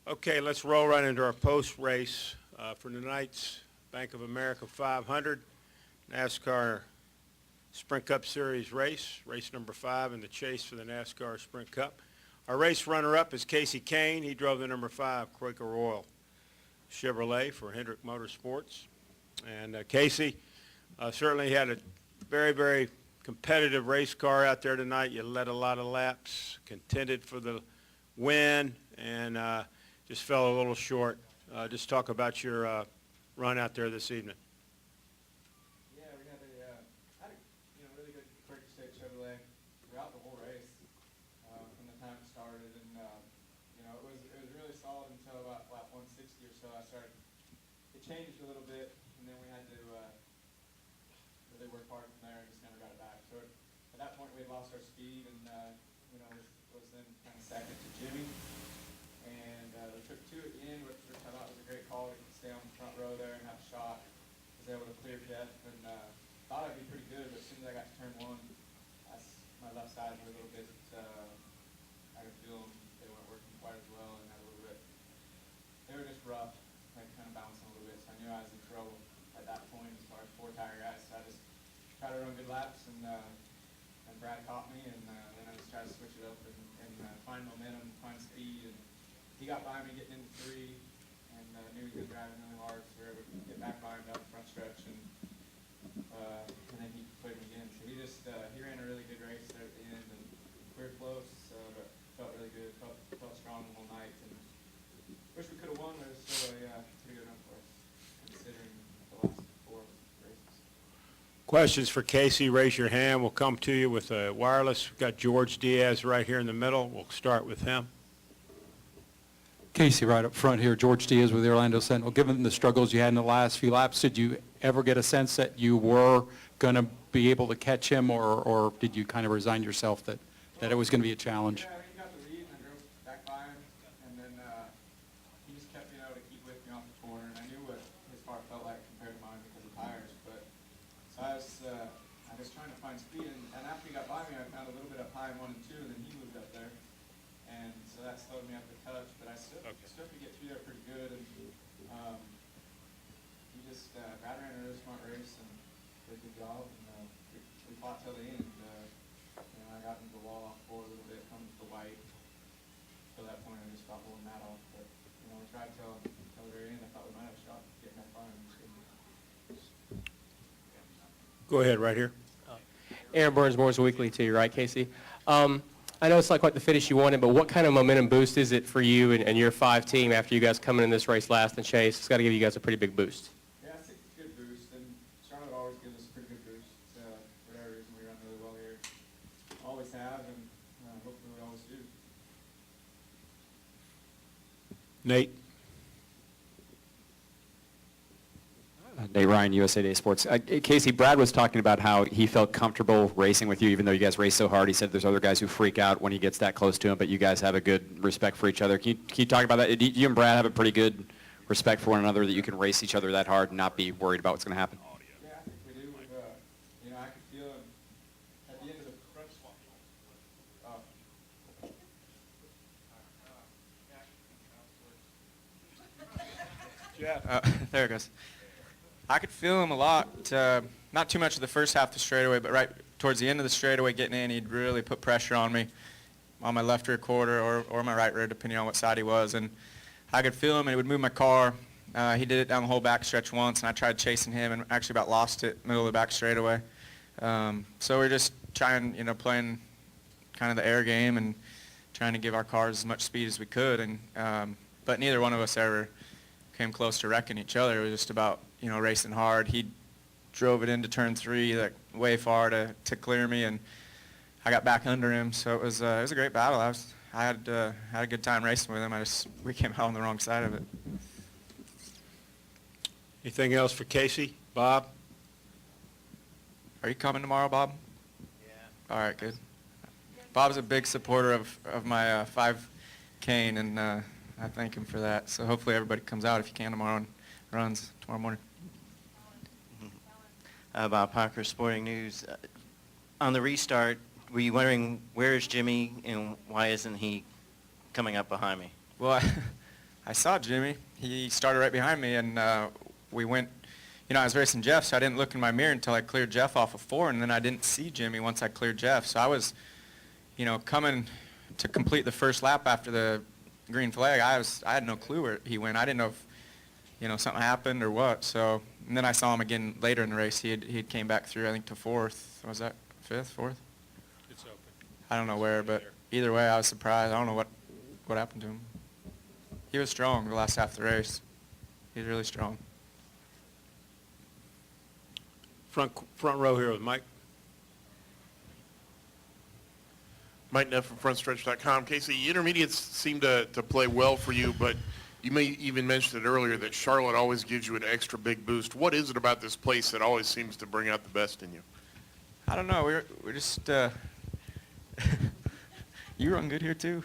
Okay, let's roll right into our post-race for tonight's Bank of America 500 NASCAR Sprint Cup Series race number 5 in the chase for the NASCAR Sprint Cup. Our race runner-up is Kasey Kahne. He drove the number 5 Quaker Royal Chevrolet for Hendrick Motorsports. And Kasey certainly had a very, very competitive race car out there tonight. You led a lot of laps, contended for the win, and just fell a little short. Just talk about your run out there this evening. Yeah, we had a really good Quaker State Chevrolet throughout the whole race from the time it started, and it was really solid until about lap 160 or so. It changed a little bit, and then we had to really work hard from there and just never got it back. So at that point we had lost our speed, and was then kind of second to Jimmy. And we took 2 at the end, which I thought was a great call to stay on the front row there and have a shot. Was able to clear Jeff, and thought I'd be pretty good, but as soon as I got to turn 1, my left side was a little bit, I could feel them, they weren't working quite as well, and had a little bit, they were just rough, like kind of bouncing a little bit, so I knew I was in trouble at that point as far as 4-tire guys, so I just tried to run good laps, and Brad caught me, and then I just tried to switch it up and find momentum, find speed, and he got by me getting into 3, and knew he was driving really hard, so we were able to get back by him down the front stretch, and then he played me again. So he ran a really good race there at the end, and we were close, but felt really good, felt strong the whole night, and wish we could have won, but it was still a pretty good run for us, considering the last 4 races. Questions for Kasey, raise your hand. We'll come to you with a wireless. We've got George Diaz right here in the middle. We'll start with him. Kasey, right up front here, George Diaz with the Orlando Sentinel. Given the struggles you had in the last few laps, did you ever get a sense that you were going to be able to catch him, or did you kind of resign yourself that it was going to be a challenge? Yeah, he got the lead, and I drove back by him, and then he just kept being able to keep with me off the corner, and I knew what his car felt like compared to mine because of tires, but so I was trying to find speed, and after he got by me, I found a little bit up high in 1 and 2, and then he moved up there. And so that slowed me up a touch, but I still could get through there pretty good. And Brad ran a really smart race and did a good job. And we fought till the end. I got into the wall off 4 a little bit, coming to the white. Till that point, I just stopped holding that off. But we tried till the very end. I thought we might have a shot getting that far. Go ahead, right here. Aaron Burns, Moore's Weekly to you, right, Kasey? I know it's not quite the finish you wanted, but what kind of momentum boost is it for you and your 5 team after you guys coming in this race last and chase? It's got to give you guys a pretty big boost. Yeah, I think it's a good boost, and Charlotte always gives us a pretty good boost. For whatever reason, we run really well here. Always have, and hopefully we always do. Nate. Nate Ryan, USA Today Sports. Kasey, Brad was talking about how he felt comfortable racing with you, even though you guys race so hard. He said there's other guys who freak out when he gets that close to him, but you guys have a good respect for each other. Can you talk about that? Do you and Brad have a pretty good respect for one another, that you can race each other that hard and not be worried about what's going to happen? Yeah, I think we do. I could feel him at the end of the front swap. There it goes. I could feel him a lot. Not too much of the first half of the straightaway, but right towards the end of the straightaway getting in, he'd really put pressure on me on my left rear quarter or my right rear, depending on what side he was. And I could feel him, and he would move my car. He did it down the whole back stretch once, and I tried chasing him and actually about lost it middle of the back straightaway. So we're just trying, playing kind of the air game and trying to give our cars as much speed as we could. And but neither one of us ever came close to wrecking each other. It was just about, racing hard. He drove it into turn 3 like way far to clear me, and I got back under him. So it was a great battle. I had a good time racing with him. We came out on the wrong side of it. Anything else for Kasey? Bob? Are you coming tomorrow, Bob? Yeah. All right, good. Bob's a big supporter of my 5 Kane, and I thank him for that. So hopefully everybody comes out if you can tomorrow and runs tomorrow morning. Bob Parker, Sporting News. On the restart, were you wondering where is Jimmy and why isn't he coming up behind me? Well, I saw Jimmy. He started right behind me, and we went, I was racing Jeff, so I didn't look in my mirror until I cleared Jeff off of 4, and then I didn't see Jimmy once I cleared Jeff. So I was, coming to complete the first lap after the green flag. I had no clue where he went. I didn't know if, something happened or what. So, and then I saw him again later in the race. He had came back through, I think, to 4th. Was that 5th, 4th? It's open. I don't know where, but either way, I was surprised. I don't know what happened to him. He was strong the last half of the race. He was really strong. Front row here with Mike. Mike Neff from FrontStretch.com. Kasey, intermediates seem to play well for you, but you may even mentioned it earlier that Charlotte always gives you an extra big boost. What is it about this place that always seems to bring out the best in you? I don't know. We're just you run good here too.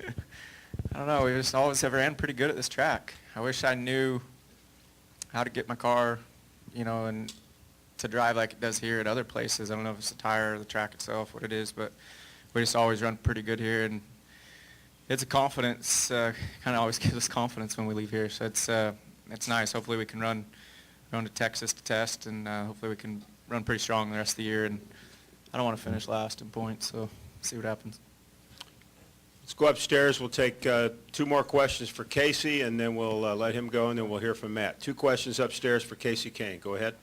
I don't know. We just always have ran pretty good at this track. I wish I knew how to get my car, and to drive like it does here at other places. I don't know if it's the tire or the track itself, what it is, but we just always run pretty good here, and it's a confidence. Kind of always gives us confidence when we leave here. So it's nice. Hopefully we can run to Texas to test, and hopefully we can run pretty strong the rest of the year. And I don't want to finish last in points, so see what happens. Let's go upstairs. We'll take 2 more questions for Kasey, and then we'll let him go, and then we'll hear from Matt. 2 questions upstairs for Kasey Kahne. Go ahead.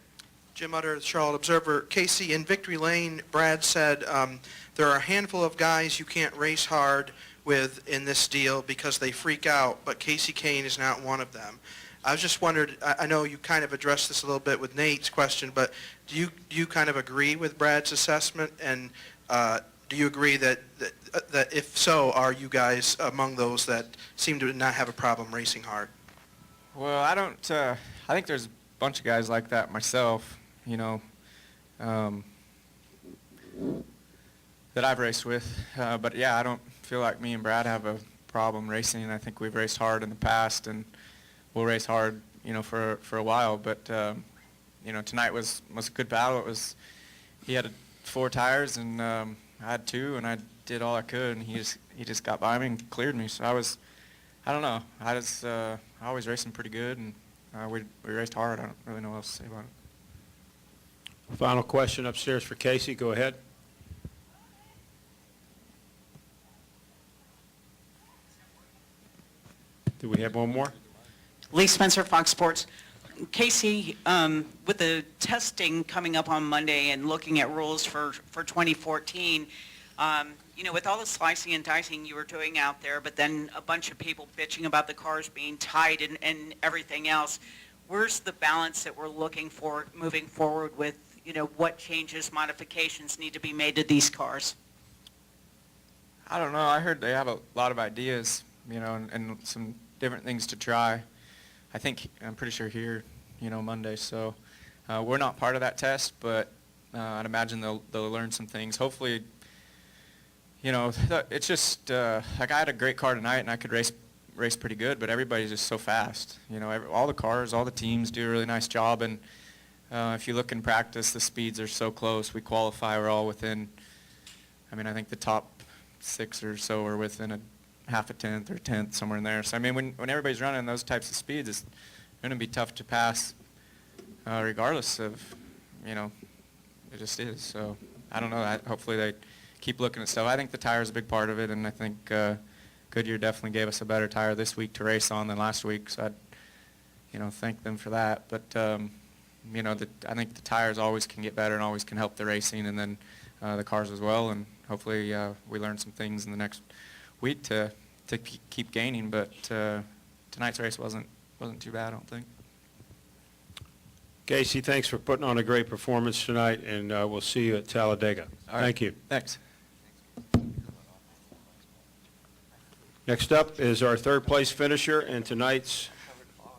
Jim Utter, the Charlotte Observer. Kasey, in Victory Lane, Brad said there are a handful of guys you can't race hard with in this deal because they freak out, but Kasey Kahne is not one of them. I was just wondered, I know you kind of addressed this a little bit with Nate's question, but do you kind of agree with Brad's assessment, and do you agree that if so, are you guys among those that seem to not have a problem racing hard? Well, I don't. I think there's a bunch of guys like that myself, that I've raced with. But yeah, I don't feel like me and Brad have a problem racing. I think we've raced hard in the past, and we'll race hard, for a while. But tonight was a good battle. He had 4 tires, and I had 2, and I did all I could, and he just got by me and cleared me. So I don't know. I always racing pretty good, and we raced hard. I don't really know what else to say about it. Final question upstairs for Kasey. Go ahead. Do we have one more? Lee Spencer, Fox Sports. Kasey, with the testing coming up on Monday and looking at rules for 2014, with all the slicing and dicing you were doing out there, but then a bunch of people bitching about the cars being tight and everything else, where's the balance that we're looking for moving forward with, what changes, modifications need to be made to these cars? I don't know. I heard they have a lot of ideas, and some different things to try. I'm pretty sure here, Monday. So we're not part of that test, but I'd imagine they'll learn some things. Hopefully, it's just like I had a great car tonight, and I could race pretty good, but everybody's just so fast. All the cars, all the teams do a really nice job, and if you look in practice, the speeds are so close. We qualify, we're all within, I think the top 6 or so are within a half a tenth or a tenth, somewhere in there. So, when everybody's running those types of speeds, it's going to be tough to pass regardless of, it just is. So, I don't know. Hopefully they keep looking at stuff. I think the tire is a big part of it, and I think Goodyear definitely gave us a better tire this week to race on than last week, so I'd, thank them for that. But, I think the tires always can get better and always can help the racing, and then the cars as well, and hopefully we learn some things in the next week to keep gaining. But tonight's race wasn't too bad, I don't think. Kasey, thanks for putting on a great performance tonight, and we'll see you at Talladega. All right. Thank you. Thanks. Next up is our 3rd place finisher in tonight's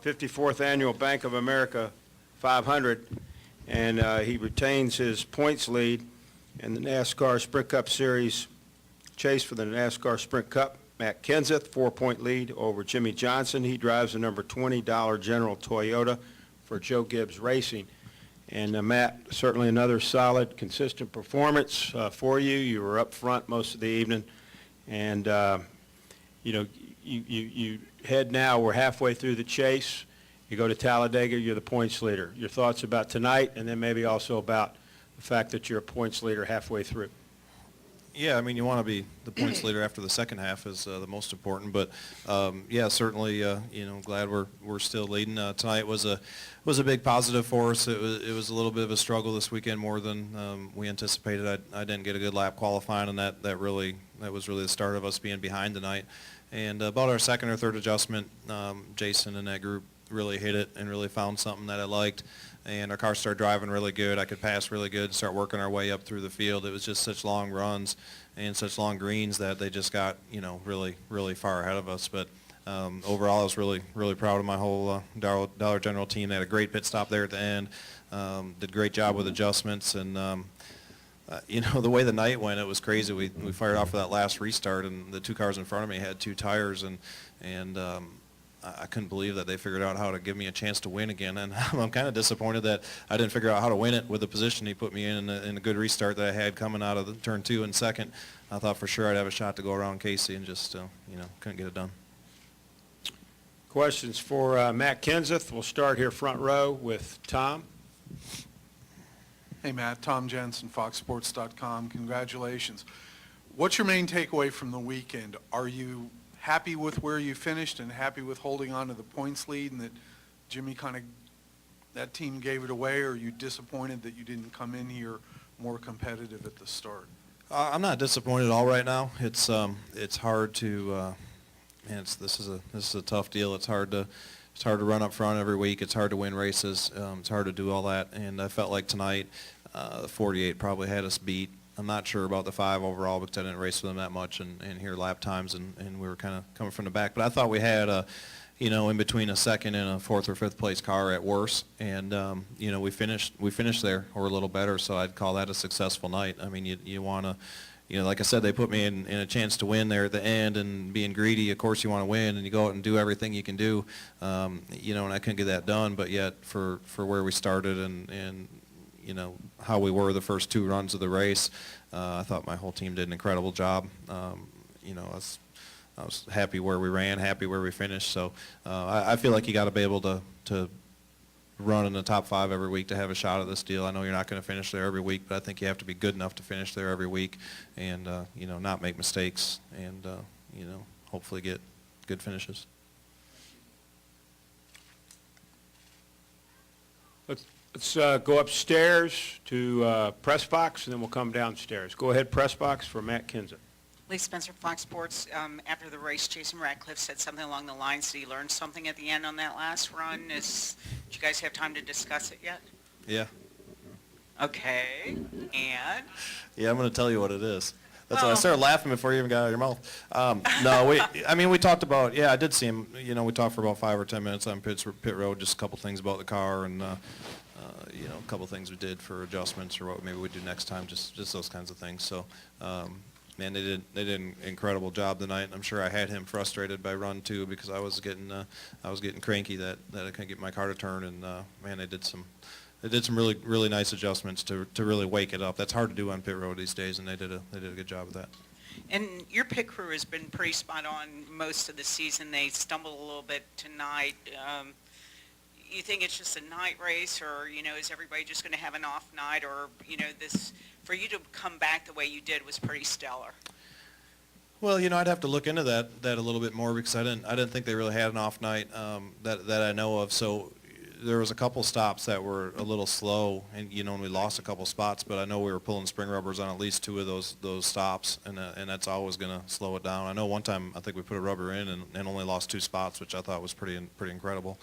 54th Annual Bank of America 500, and he retains his points lead in the NASCAR Sprint Cup Series chase for the NASCAR Sprint Cup. Matt Kenseth, 4-point lead over Jimmy Johnson. He drives the number $20 General Toyota for Joe Gibbs Racing. And Matt, certainly another solid, consistent performance for you. You were up front most of the evening, and you head now, we're halfway through the chase. You go to Talladega, you're the points leader. Your thoughts about tonight, and then maybe also about the fact that you're a points leader halfway through. Yeah, I mean, you want to be the points leader after the second half is the most important. But yeah, certainly, glad we're still leading. Tonight was a big positive for us. It was a little bit of a struggle this weekend, more than we anticipated. I didn't get a good lap qualifying, and that was really the start of us being behind tonight. And about our second or third adjustment, Jason and that group really hit it and really found something that I liked. And our car started driving really good. I could pass really good, start working our way up through the field. It was just such long runs and such long greens that they just got, really, really far ahead of us. But overall, I was really, really proud of my whole Dollar General team. They had a great pit stop there at the end. Did a great job with adjustments. And, the way the night went, it was crazy. We fired off for that last restart, and the two cars in front of me had two tires, and I couldn't believe that they figured out how to give me a chance to win again, and I'm kind of disappointed that I didn't figure out how to win it with the position he put me in a good restart that I had coming out of the turn 2 and second. I thought for sure I'd have a shot to go around Kasey, and just couldn't get it done. Questions for Matt Kenseth. We'll start here front row with Tom. Hey, Matt. Tom Jensen, FoxSports.com. Congratulations. What's your main takeaway from the weekend? Are you happy with where you finished and happy with holding on to the points lead and that Jimmy that team gave it away, or are you disappointed that you didn't come in here more competitive at the start? I'm not disappointed at all right now. It's hard to, this is a tough deal. It's hard to run up front every week. It's hard to win races. It's hard to do all that. And I felt like tonight, the 48 probably had us beat. I'm not sure about the 5 overall because I didn't race with them that much and hear lap times, and we were kind of coming from the back. But I thought we had in between a second and a 4th or 5th place car at worst, and we finished there or a little better. So I'd call that a successful night. I mean, you want to, like I said, they put me in a chance to win there at the end, and being greedy, of course you want to win, and you go out and do everything you can do, and I couldn't get that done. But yet for where we started and how we were the first 2 runs of the race, I thought my whole team did an incredible job. I was happy where we ran, happy where we finished. So I feel like you got to be able to run in the top 5 every week to have a shot at this deal. I know you're not going to finish there every week, but I think you have to be good enough to finish there every week and not make mistakes and hopefully get good finishes. Let's go upstairs to press box, and then we'll come downstairs. Go ahead, press box for Matt Kenseth. Lee Spencer, Fox Sports. After the race, Jason Ratcliffe said something along the lines that he learned something at the end on that last run. Did you guys have time to discuss it yet? Yeah. Okay, and? Yeah, I'm going to tell you what it is. That's why I started laughing before you even got out of your mouth. No, we talked about, I did see him, we talked for about 5 or 10 minutes on pit road, just a couple things about the car and, a couple things we did for adjustments or what maybe we'd do next time, just those kinds of things. So, man, they did an incredible job tonight. I'm sure I had him frustrated by run 2 because I was getting cranky that I couldn't get my car to turn, and man, they did some really, really nice adjustments to really wake it up. That's hard to do on pit road these days, and they did a good job of that. And your pit crew has been pretty spot on most of the season. They stumbled a little bit tonight. You think it's just a night race, or is everybody just going to have an off night, or this for you to come back the way you did was pretty stellar? Well, I'd have to look into that a little bit more because I didn't think they really had an off night that I know of. So there was a couple stops that were a little slow, and and we lost a couple spots. But I know we were pulling spring rubbers on at least 2 of those stops, and that's always going to slow it down. I know one time I think we put a rubber in and only lost 2 spots, which I thought was pretty incredible.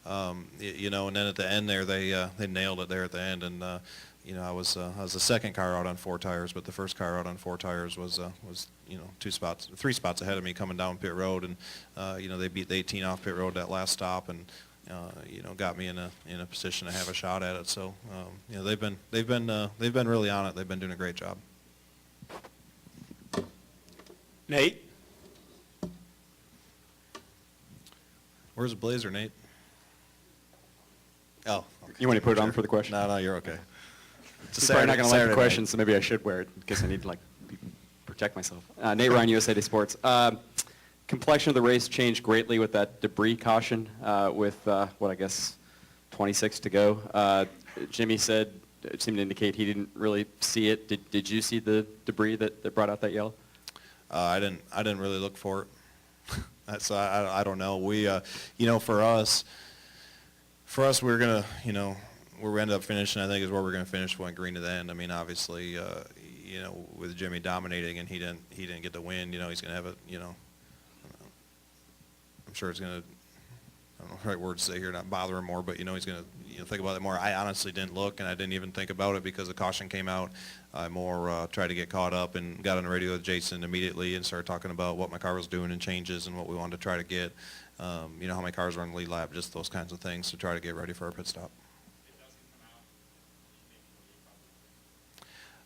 And then at the end there they nailed it there at the end, and I was the second car out on 4 tires, but the first car out on 4 tires was 3 spots ahead of me coming down pit road, and they beat the 18 off pit road that last stop, and got me in a position to have a shot at it. So they've been really on it. They've been doing a great job. Nate? Where's the blazer, Nate? Oh, okay. You want to put it on for the question? No, you're okay. It's You're probably not going to like the Saturday question, night. so maybe I should wear it because I need to protect myself. Nate Ryan, USA Today Sports. complexion of the race changed greatly with that debris caution with, what I guess, 26 to go. Jimmy said, it seemed to indicate he didn't really see it. Did you see the debris that brought out that yellow? I didn't really look for it. So I don't know. We, for us, we were gonna, where we ended up finishing, I think is where we're gonna finish. Went green to the end. I mean, obviously, with Jimmy dominating and he didn't get the win. He's gonna have a, I'm sure it's gonna, I don't know the right words to say here, not bother him more, but he's gonna think about it more. I honestly didn't look, and I didn't even think about it because the caution came out. I more tried to get caught up and got on the radio with Jason immediately and started talking about what my car was doing and changes and what we wanted to try to get. How my cars were on the lead lap, just those kinds of things to try to get ready for our pit stop.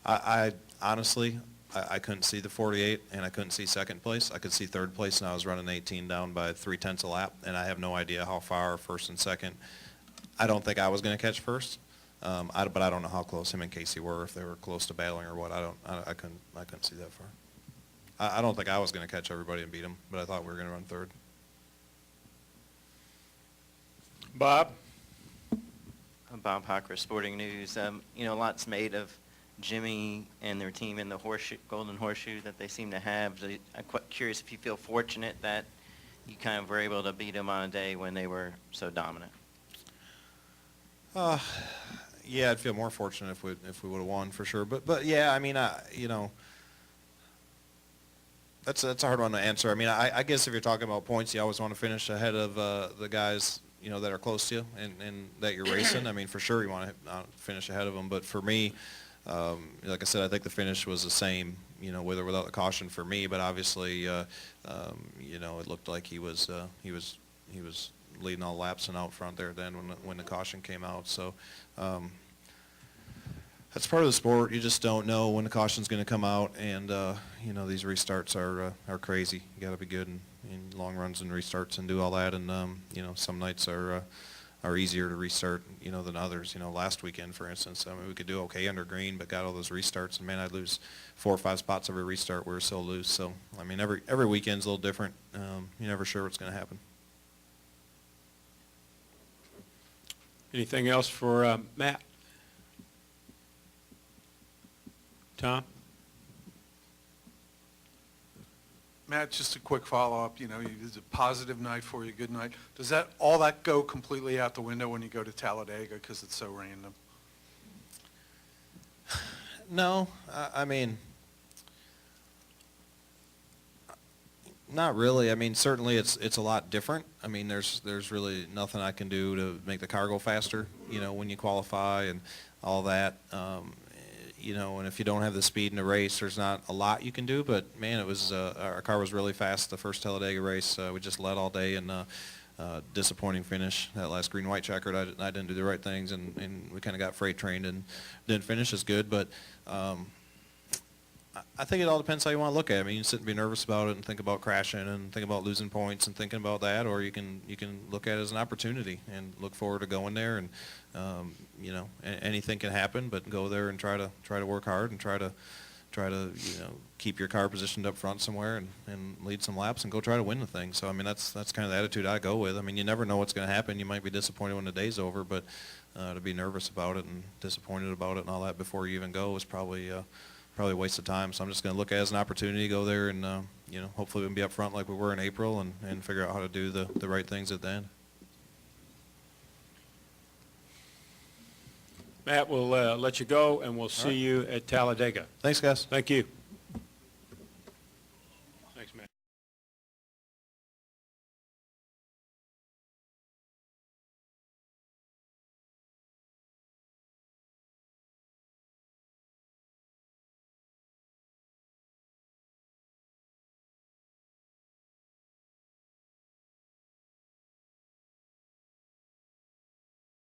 I honestly, I couldn't see the 48 and I couldn't see second place. I could see third place, and I was running 18 down by 0.3 a lap, and I have no idea how far first and second. I don't think I was going to catch first, but I don't know how close him and Kasey were, if they were close to battling or what. I couldn't see that far. I don't think I was going to catch everybody and beat them, but I thought we were going to run third. Bob? I'm Bob Hocker, Sporting News. Lots made of Jimmy and their team in the Golden Horseshoe that they seem to have. I'm quite curious if you feel fortunate that you kind of were able to beat them on a day when they were so dominant. Yeah, I'd feel more fortunate if we would have won for sure. But yeah, I mean, that's a hard one to answer. I mean, I guess if you're talking about points, you always want to finish ahead of the guys that are close to you and that you're racing. I mean, for sure you want to finish ahead of them. But for me, like I said, I think the finish was the same, with or without the caution for me. But obviously, it looked like he was leading all laps and out front there then when the caution came out. So that's part of the sport. You just don't know when the caution's going to come out, and these restarts are crazy. You got to be good in long runs and restarts and do all that. And some nights are easier to restart than others. Last weekend, for instance, I mean, we could do okay under green, but got all those restarts, and man, I'd lose 4 or 5 spots every restart. We were so loose. So I mean, every weekend's a little different. You're never sure what's going to happen. Anything else for Matt? Tom? Matt, just a quick follow-up. It's a positive night for you, good night. Does all that go completely out the window when you go to Talladega because it's so random? No, I mean, not really. I mean, certainly it's a lot different. I mean, there's really nothing I can do to make the car go faster, when you qualify and all that. And if you don't have the speed in the race, there's not a lot you can do. But man, it was our car was really fast the first Talladega race. We just led all day, and disappointing finish. That last green-white checkered, I didn't do the right things, and we kind of got freight trained and didn't finish as good. But I think it all depends how you want to look at it. I mean, you can sit and be nervous about it and think about crashing and think about losing points and thinking about that, or you can look at it as an opportunity and look forward to going there. And anything can happen, but go there and try to work hard and try to keep your car positioned up front somewhere and lead some laps and go try to win the thing. So I mean, that's kind of the attitude I go with. I mean, you never know what's going to happen. You might be disappointed when the day's over, but to be nervous about it and disappointed about it and all that before you even go is probably a waste of time. So I'm just going to look at it as an opportunity to go there and hopefully we can be up front like we were in April and figure out how to do the right things at the end. Matt, we'll let you go, and we'll see you at Talladega. Thanks, guys. Thank you.